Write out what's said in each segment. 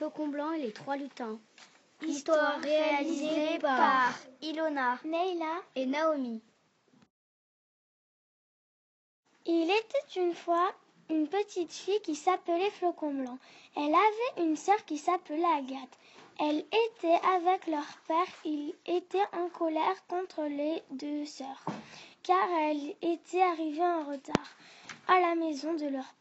Flocon Blanc et les trois lutins. Histoire réalisée par Ilona, Neila et Naomi. Il était une fois une petite fille qui s'appelait Flocon Blanc. Elle avait une sœur qui s'appelait Agathe. Elle était avec leur père. Ils étaient en colère contre les deux sœurs, car elles étaient arrivées en retard à la maison de leur père.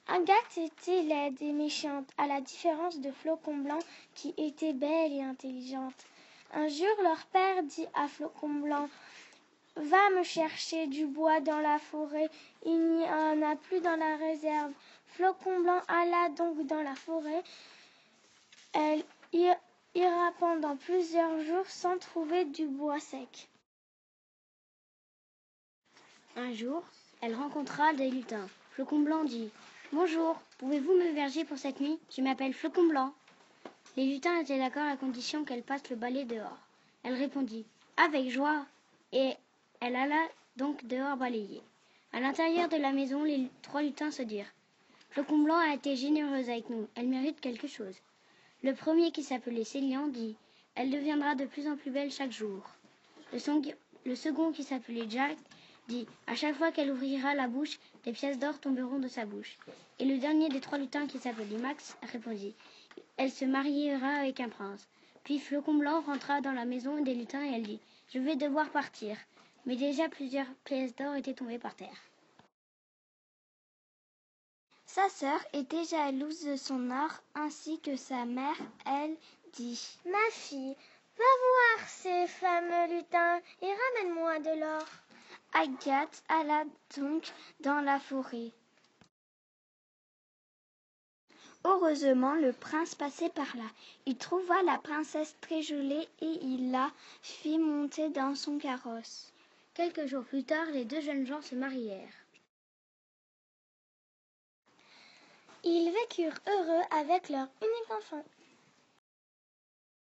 Agathe était laide et méchante, à la différence de Flocon Blanc qui était belle et intelligente. Un jour, leur père dit à Flocon Blanc: va me chercher du bois dans la forêt, il n'y en a plus dans la réserve. Flocon Blanc alla donc dans la forêt. Elle ira pendant plusieurs jours sans trouver du bois sec. Un jour, elle rencontra des lutins. Flocon Blanc dit: bonjour, pouvez-vous me verger pour cette nuit? Je m'appelle Flocon Blanc. Les lutins étaient d'accord à condition qu'elle passe le balai dehors. Elle répondit: avec joie. Et elle alla donc dehors balayer. À l'intérieur de la maison, les trois lutins se dirent: Flocon Blanc a été généreuse avec nous, elle mérite quelque chose. Le premier, qui s'appelait Célian, dit: elle deviendra de plus en plus belle chaque jour. Le second, qui s'appelait Jack, dit: à chaque fois qu'elle ouvrira la bouche, des pièces d'or tomberont de sa bouche. Et le dernier des trois lutins, qui s'appelait Max, répondit: elle se mariera avec un prince. Puis Flocon Blanc rentra dans la maison des lutins et elle dit: je vais devoir partir. Mais déjà plusieurs pièces d'or étaient tombées par terre. Sa sœur était jalouse de son or, ainsi que sa mère. Elle dit: ma fille, va voir ces fameux lutins et ramène-moi de l'or. Agathe alla donc dans la forêt. Heureusement, le prince passait par là. Il trouva la princesse très jolie et il la fit monter dans son carrosse. Quelques jours plus tard, les deux jeunes gens se marièrent. Ils vécurent heureux avec leur unique enfant.